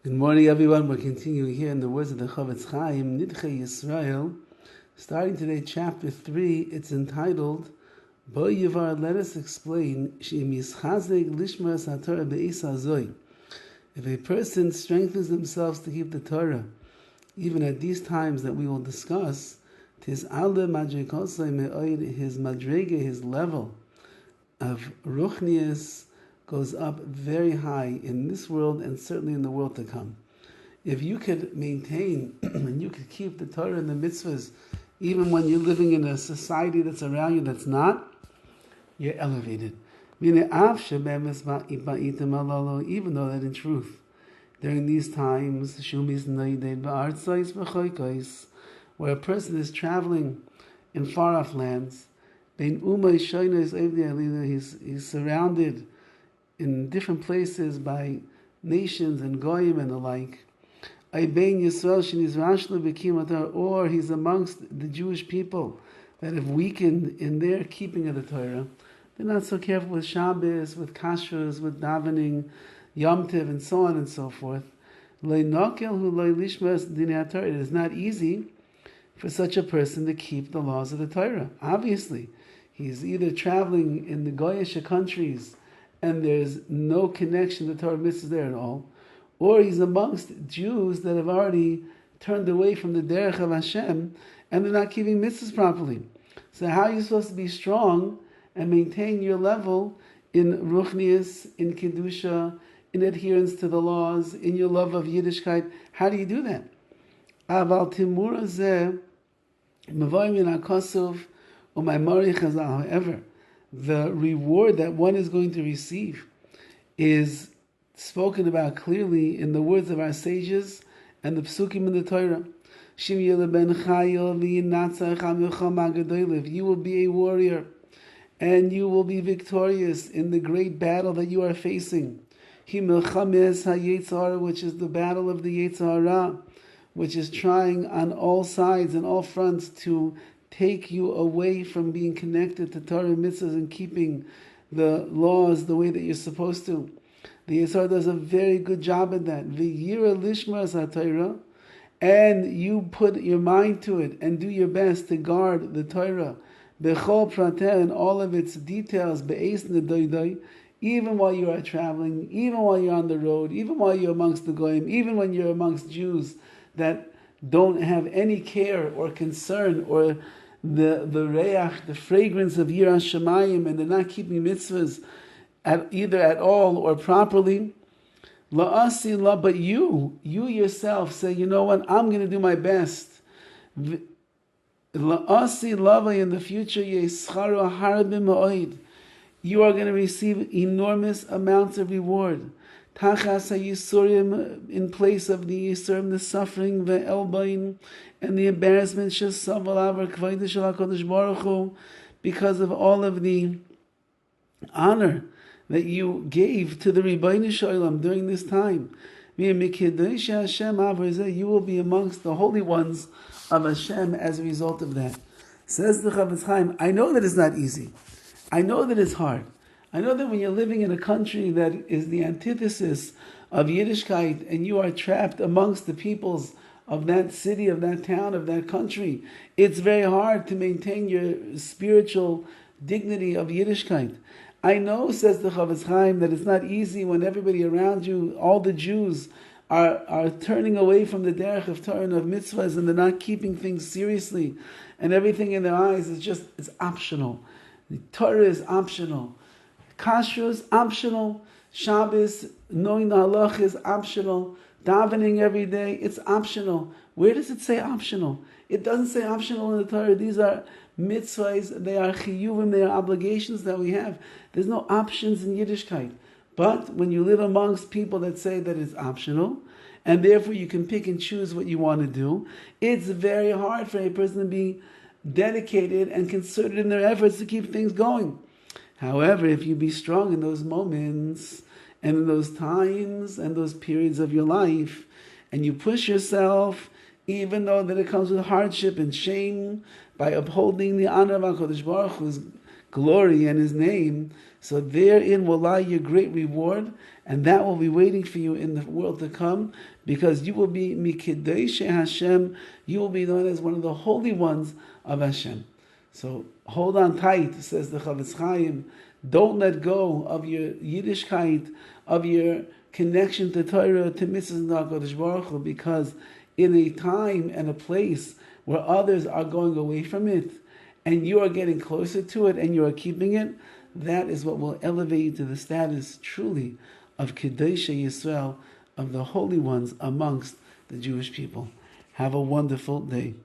Good morning, everyone. We're continuing here in the words of the Horowitz, NIDCHEI YISRAEL. Starting today, chapter 3, it's entitled, Bo Yivar, let us explain, She'im Yischazek Lishmas HaTorah Be'is HaZoi. If a person strengthens themselves to keep the Torah, even at these times that we will discuss, tis ale madrikosai me'oid, his madrege, his level of ruchnius goes up very high in this world and certainly in the world to come. If you could maintain and you could keep the Torah and the mitzvahs, even when you're living in a society that's around you that's not, you're elevated. Even though that in truth, during these times, where a person is traveling in far-off lands, he's surrounded in different places by nations and goyim and the like, or he's amongst the Jewish people that have weakened in their keeping of the Torah. They're not so careful with Shabbos, with kashrus, with davening, Yom Tov, and so on and so forth. It is not easy for such a person to keep the laws of the Torah. Obviously, he's either traveling in the Goyish countries and there's no connection to Torah mitzvahs there at all, or he's amongst Jews that have already turned away from the derech of Hashem and they're not keeping mitzvahs properly. So how are you supposed to be strong and maintain your level in ruchnius, in kedusha, in adherence to the laws, in your love of Yiddishkeit? How do you do that? Aval timura zeh mavoi min hakosov u'maimori chazal. However, the reward that one is going to receive is spoken about clearly in the words of our sages and the psukim in the Torah. You will be a warrior and you will be victorious in the great battle that you are facing, which is the battle of the Yetzer Hara, which is trying on all sides and all fronts to take you away from being connected to Torah mitzvahs and keeping the laws the way that you're supposed to. The Yetzer Hara does a very good job at that. V'yira lishmas haTorah, and you put your mind to it and do your best to guard the Torah, bechol prateh, and all of its details, be'es nedoidoi, even while you are traveling, even while you're on the road, even while you're amongst the goyim, even when you're amongst Jews that don't have any care or concern or the reach, the fragrance of Yiras Shamayim, and they're not keeping mitzvahs either at all or properly. But you yourself say, you know what, I'm going to do my best. La'asi lava, in the future, yescharu harabim ha'oid, you are going to receive enormous amounts of reward. Tachas ha'yisurim, in place of the yisurim, the suffering, the elbain, and the embarrassment, because of all of the honor that you gave to the Ribbono Shel Olam during this time. You will be amongst the holy ones of Hashem as a result of that. Says the Chofetz Chaim, I know that it's not easy. I know that it's hard. I know that when you're living in a country that is the antithesis of Yiddishkeit and you are trapped amongst the peoples of that city, of that town, of that country, it's very hard to maintain your spiritual dignity of Yiddishkeit. I know, says the Chofetz Chaim, that it's not easy when everybody around you, all the Jews, are turning away from the derech of Torah and of mitzvahs, and they're not keeping things seriously, and everything in their eyes is just, it's optional. The Torah is optional. Kashrus is optional. Shabbos, knowing the halach, is optional. Davening every day, it's optional. Where does it say optional? It doesn't say optional in the Torah. These are mitzvahs, they are chiyuvim, they are obligations that we have. There's no options in Yiddishkeit. But when you live amongst people that say that it's optional, and therefore you can pick and choose what you want to do, it's very hard for a person to be dedicated and concerted in their efforts to keep things going. However, if you be strong in those moments, and in those times, and those periods of your life, and you push yourself, even though that it comes with hardship and shame, by upholding the honor of HaKadosh Baruch Hu's glory and His name, so therein will lie your great reward, and that will be waiting for you in the world to come, because you will be Mikidei Hashem, you will be known as one of the holy ones of Hashem. So hold on tight, says the Chavetz Chaim. Don't let go of your Yiddishkeit, of your connection to Torah, to Mitzvahs HaKadosh Baruch Hu, because in a time and a place where others are going away from it, and you are getting closer to it, and you are keeping it, that is what will elevate you to the status truly of Kedoshei Yisrael, of the holy ones amongst the Jewish people. Have a wonderful day.